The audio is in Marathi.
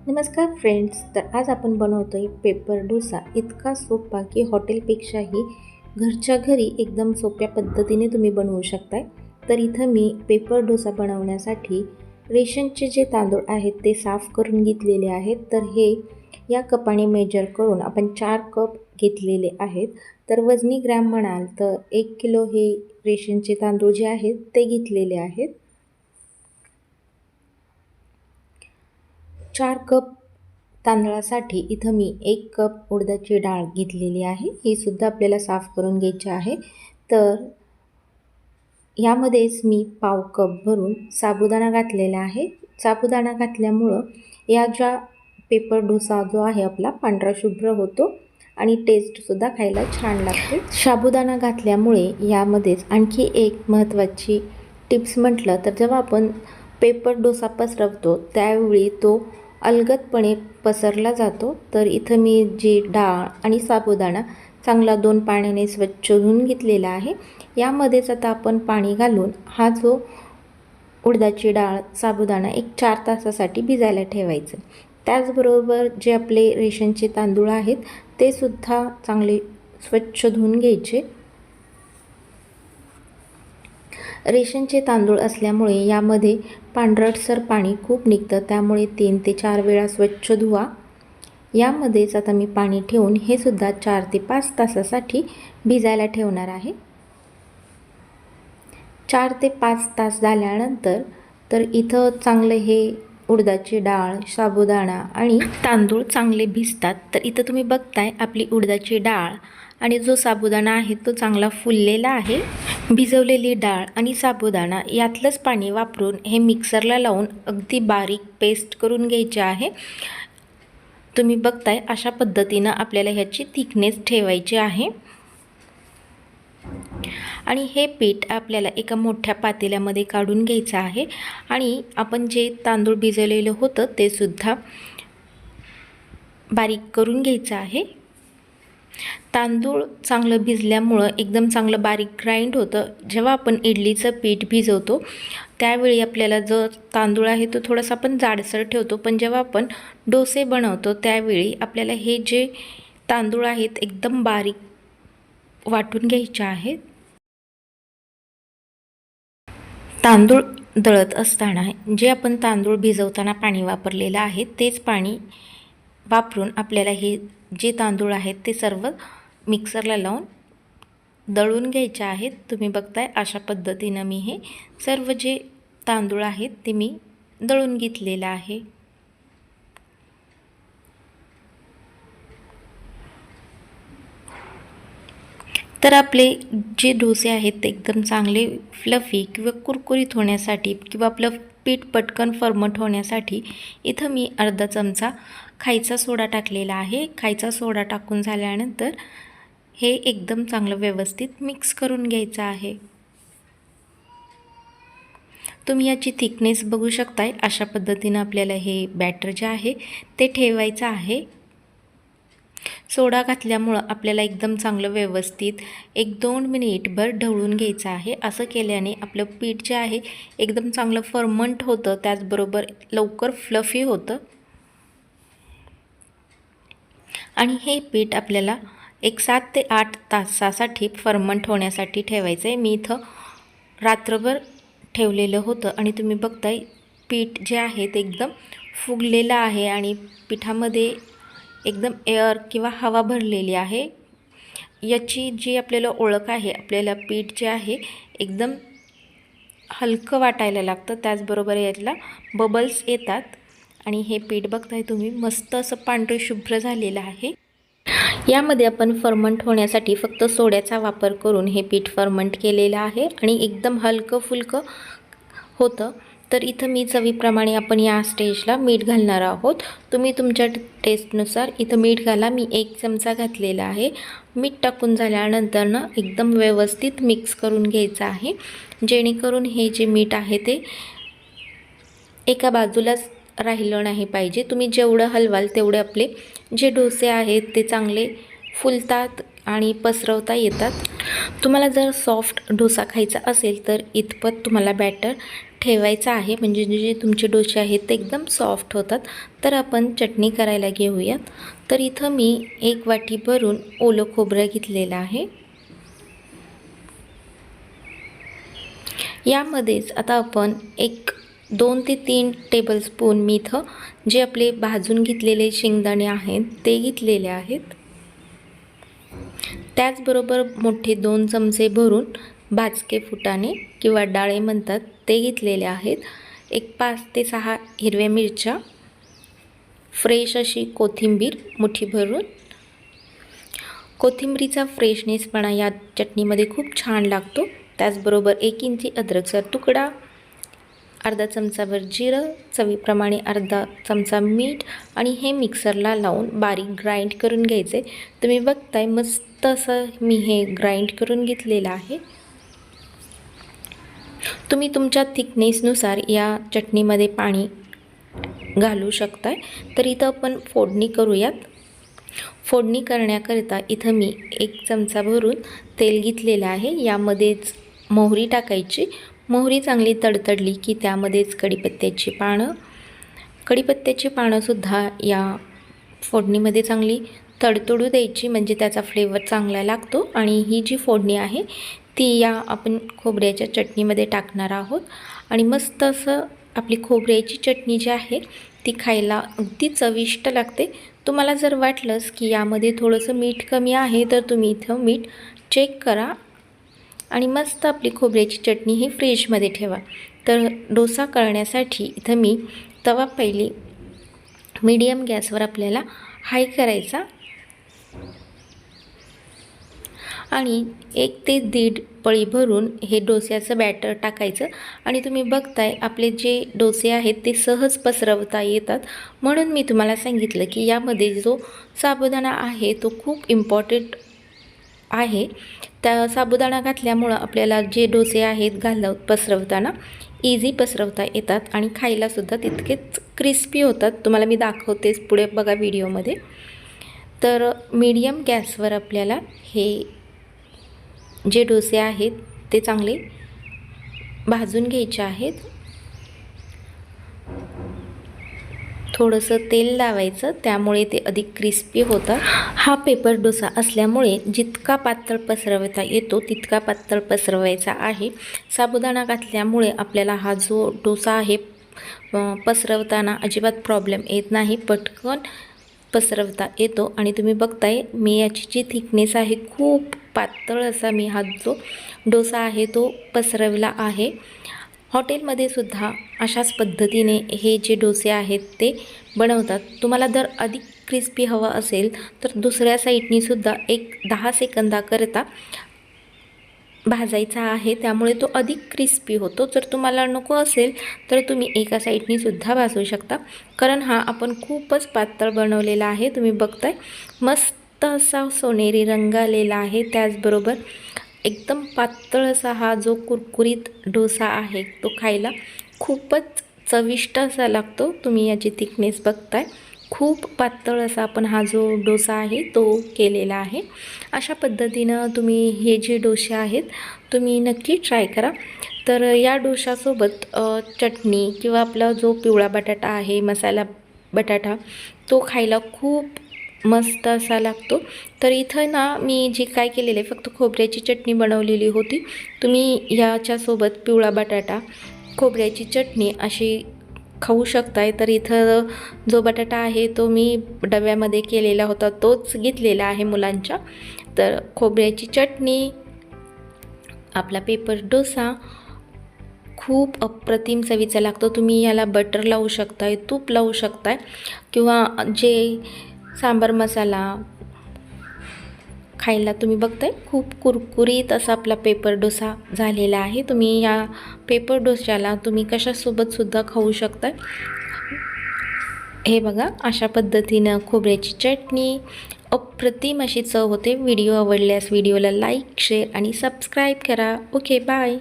नमस्कार फ्रेंड्स. तर आज आपण बनवतोय पेपर डोसा. इतका सोपा की हॉटेलपेक्षाही घरच्या घरी एकदम सोप्या पद्धतीने तुम्ही बनवू शकताय. तर इथं मी पेपर डोसा बनवण्यासाठी रेशनचे जे तांदूळ आहेत ते साफ करून घेतलेले आहेत. तर हे या कपाने मेजर करून आपण 4 कप घेतलेले आहेत. तर वजनी ग्रॅम म्हणाल तर 1 किलो हे रेशनचे तांदूळ जे आहेत ते घेतलेले आहेत. 4 कप तांदळासाठी इथं मी 1 कप उडदाची डाळ घेतलेली आहे. ही सुद्धा आपल्याला साफ करून घ्यायची आहे. तर यामध्येच मी पाव कप भरून साबुदाणा घातलेला आहे. साबुदाणा घातल्यामुळं या ज्या पेपर डोसा जो आहे आपला पांढरा शुभ्र होतो आणि टेस्टसुद्धा खायला छान लागते. साबुदाणा घातल्यामुळे यामध्येच आणखी एक महत्त्वाची टिप्स म्हटलं तर जेव्हा आपण पेपर डोसा पसरवतो त्यावेळी तो अलगदपणे पसरला जातो. तर इथं मी जी डाळ आणि साबुदाणा चांगला 2 पाण्याने स्वच्छ धुवून घेतलेला आहे. यामध्येच आता आपण पाणी घालून हा जो उडदाची डाळ साबुदाणा एक 4 तासासाठी भिजायला ठेवायचं. त्याचबरोबर जे आपले रेशनचे तांदूळ आहेत ते सुद्धा चांगले स्वच्छ धुवून घ्यायचे. रेशनचे तांदूळ असल्यामुळे यामध्ये पांढरटसर पाणी खूप निघतं, त्यामुळे 3 ते 4 वेळा स्वच्छ धुवा. यामध्येच आता मी पाणी ठेवून हे सुद्धा 4 ते 5 तासासाठी भिजायला ठेवणार आहे. 4 ते 5 तास झाल्यानंतर तर इथं चांगलं हे उडदाची डाळ, साबुदाणा आणि तांदूळ चांगले भिजतात. तर इथं तुम्ही बघताय आपली उडदाची डाळ आणि जो साबुदाणा आहे तो चांगला फुललेला आहे. भिजवलेली डाळ आणि साबुदाणा यातलंच पाणी वापरून हे मिक्सरला लावून अगदी बारीक पेस्ट करून घ्यायचे आहे. तुम्ही बघताय अशा पद्धतीनं आपल्याला ह्याची थिकनेस ठेवायची आहे. आणि हे पीठ आपल्याला एका मोठ्या पातेल्यामध्ये काढून घ्यायचं आहे आणि आपण जे तांदूळ भिजवलेलं होतं ते सुद्धा बारीक करून घ्यायचं आहे. तांदूळ चांगलं भिजल्यामुळं एकदम चांगलं बारीक ग्राइंड होतं. जेव्हा आपण इडलीचं पीठ भिजवतो त्यावेळी आपल्याला जो तांदूळ आहे तो थोडासा आपण जाडसर ठेवतो, पण जेव्हा आपण डोसे बनवतो त्यावेळी आपल्याला हे जे तांदूळ आहेत एकदम बारीक वाटून घ्यायचे आहेत. तांदूळ दळत असताना जे आपण तांदूळ भिजवताना पाणी वापरलेलं आहे तेच पाणी वापरून आपल्याला हे जे तांदूळ आहेत ते सर्व मिक्सरला लावून दळून घ्यायचे आहेत. तुम्ही बघताय अशा पद्धतीनं मी हे सर्व जे तांदूळ आहेत ते मी दळून घेतलेलं आहे. तर आपले जे डोसे आहेत ते एकदम चांगले फ्लफी किंवा कुरकुरीत होण्यासाठी किंवा आपलं पीठ पटकन फर्मंट होण्यासाठी इथं मी अर्धा चमचा खायचा सोडा टाकलेला आहे. खायचा सोडा टाकून झाल्यानंतर हे एकदम चांगलं व्यवस्थित मिक्स करून घ्यायचं आहे. तुम्ही याची थिकनेस बघू शकताय. अशा पद्धतीनं आपल्याला हे बॅटर जे आहे ते ठेवायचं आहे. सोडा घातल्यामुळं आपल्याला एकदम चांगलं व्यवस्थित 1-2 मिनिटभर ढवळून घ्यायचं आहे. असं केल्याने आपलं पीठ जे आहे एकदम चांगलं फर्मंट होतं, त्याचबरोबर लवकर फ्लफी होतं. आणि हे पीठ आपल्याला एक 7 ते 8 तासासाठी फर्मंट होण्यासाठी ठेवायचं आहे. मी इथं रात्रभर ठेवलेलं होतं आणि तुम्ही बघताय पीठ जे आहे ते एकदम फुगलेलं आहे आणि पिठामध्ये एकदम एअर किंवा हवा भरलेली आहे. याची जी आपल्याला ओळख आहे, आपल्याला पीठ जे आहे एकदम हलकं वाटायला लागतं, त्याचबरोबर यातला बबल्स येतात आणि हे पीठ बघताय तुम्ही मस्त असं पांढरे शुभ्र झालेलं आहे. यामध्ये आपण फर्मंट होण्यासाठी फक्त सोड्याचा वापर करून हे पीठ फर्मंट केलेलं आहे आणि एकदम हलकं फुलकं होतं. तर इथं मी चवीप्रमाणे आपण या स्टेजला मीठ घालणार आहोत. तुम्ही तुमच्या टेस्टनुसार इथं मीठ घाला. मी 1 चमचा घातलेला आहे. मीठ टाकून झाल्यानंतर एकदम व्यवस्थित मिक्स करून घ्यायचं आहे, जेणेकरून हे जे मीठ आहे ते एका बाजूलाच राहिलं नाही पाहिजे. तुम्ही जेवढं हलवाल तेवढे आपले जे डोसे आहेत ते चांगले फुलतात आणि पसरवता येतात. तुम्हाला जर सॉफ्ट डोसा खायचा असेल तर इतपत तुम्हाला बॅटर ठेवायचा आहे, म्हणजे जे तुमचे डोसे आहेत ते एकदम सॉफ्ट होतात. तर आपण चटणी करायला घेऊयात. तर इथं मी 1 वाटी भरून ओलं खोबरं घेतलेलं आहे. यामध्येच आता आपण 2 ते 3 टेबलस्पून मी इथं जे आपले भाजून घेतलेले शेंगदाणे आहेत ते घेतलेले आहेत. त्याचबरोबर मोठे 2 चमचे भरून भाजके फुटाणे किंवा डाळे म्हणतात ते घेतलेले आहेत. 5 ते 6 हिरव्या मिरच्या, फ्रेश अशी कोथिंबीर मुठी भरून. कोथिंबीरीचा फ्रेशनेसपणा या चटणीमध्ये खूप छान लागतो. त्याचबरोबर 1 इंची अद्रकचा तुकडा, अर्धा चमचाभर जिरं, चवीप्रमाणे अर्धा चमचा मीठ आणि हे मिक्सरला लावून बारीक ग्राइंड करून घ्यायचे. तुम्ही बघताय मस्त असं मी हे ग्राइंड करून घेतलेलं आहे. तुम्ही तुमच्या थिकनेसनुसार या चटणीमध्ये पाणी घालू शकताय. तर इथं आपण फोडणी करूयात. फोडणी करण्याकरिता इथं मी 1 चमचा भरून तेल घेतलेलं आहे. यामध्येच मोहरी टाकायची. मोहरी चांगली तडतडली की त्यामध्येच कढीपत्त्याची पानंसुद्धा या फोडणीमध्ये चांगली तडतडू द्यायची, म्हणजे त्याचा फ्लेवर चांगला लागतो. आणि ही जी फोडणी आहे ती या आपण खोबऱ्याच्या चटणीमध्ये टाकणार आहोत. आणि मस्त असं आपली खोबऱ्याची चटणी जी आहे ती खायला अगदी चविष्ट लागते. तुम्हाला जर वाटलंच की यामध्ये थोडंसं मीठ कमी आहे तर तुम्ही इथं मीठ चेक करा आणि मस्त आपली खोबऱ्याची चटणी ही फ्रीजमध्ये ठेवा. तर डोसा करण्यासाठी इथं मी तवा पहिली मीडियम गॅसवर आपल्याला हाय करायचा आणि 1 ते 1.5 पळी भरून हे डोस्याचं बॅटर टाकायचं. आणि तुम्ही बघताय आपले जे डोसे आहेत ते सहज पसरवता येतात, म्हणून मी तुम्हाला सांगितलं की यामध्ये जो साबुदाणा आहे तो खूप इम्पॉर्टंट आहे. त्या साबुदाणा घातल्यामुळं आपल्याला जे डोसे आहेत पसरवताना इझी पसरवता येतात आणि खायलासुद्धा तितकेच क्रिस्पी होतात. तुम्हाला मी दाखवतेच पुढे बघा व्हिडिओमध्ये. तर मीडियम गॅसवर आपल्याला हे जे डोसे आहेत ते चांगले भाजून घ्यायचे आहेत. थोडंसं तेल लावायचं, त्यामुळे ते अधिक क्रिस्पी होतात. हा पेपर डोसा असल्यामुळे जितका पातळ पसरवता येतो तितका पातळ पसरवायचा आहे. साबुदाणा घातल्यामुळे आपल्याला हा जो डोसा आहे पसरवताना अजिबात प्रॉब्लेम येत नाही, पटकन पसरवता येतो. आणि तुम्ही बघताय मी याची जी थिकनेस आहे खूप पातळ असा मी हा जो डोसा आहे तो पसरवला आहे. हॉटेलमध्ये सुद्धा अशाच पद्धतीने हे जे डोसे आहेत ते बनवतात. तुम्हाला जर अधिक क्रिस्पी हवा असेल तर दुसऱ्या साईडनी सुद्धा 10 सेकंदाकरता भाजायचा आहे, त्यामुळे तो अधिक क्रिस्पी होतो. जर तुम्हाला नको असेल तर तुम्ही एका साईडनी सुद्धा भाजू शकता, कारण हा आपण खूपच पातळ बनवलेला आहे. तुम्ही बघताय मस्त असा सोनेरी रंग आलेला आहे. त्याचबरोबर एकदम पातळ असा हा जो कुरकुरीत डोसा आहे तो खायला खूपच चविष्ट असा लागतो. तुम्ही याची थिकनेस बघताय, खूप पातळ असा आपण हा जो डोसा आहे तो केलेला आहे. अशा पद्धतीनं तुम्ही हे जे डोसे आहेत तुम्ही नक्की ट्राय करा. तर या डोशासोबत चटणी किंवा आपला जो पिवळा बटाटा आहे मसाला बटाटा तो खायला खूप मस्त असा लागतो. तर इथं ना मी जे काय केलेलं आहे फक्त खोबऱ्याची चटणी बनवलेली होती. तुम्ही याच्यासोबत पिवळा बटाटा खोबऱ्याची चटणी अशी खाऊ शकताय. तर इथं जो बटाटा आहे तो मी डब्यामध्ये केलेला होता तोच घेतलेला आहे मुलांच्या. तर खोबऱ्याची चटणी, आपला पेपर डोसा खूप अप्रतिम चवीचा लागतो. तुम्ही याला बटर लावू शकताय, तूप लावू शकताय किंवा जे सांबार मसाला खायला तुम्ही बघताय खूप कुरकुरीत असा आपला पेपर डोसा झालेला आहे. तुम्ही या पेपर डोस्याला तुम्ही कशासोबतसुद्धा खाऊ शकता. हे बघा अशा पद्धतीनं खोबऱ्याची चटणी अप्रतिम अशी चव होते. व्हिडिओ आवडल्यास व्हिडिओला लाईक, शेअर आणि सबस्क्राईब करा. Okay, bye.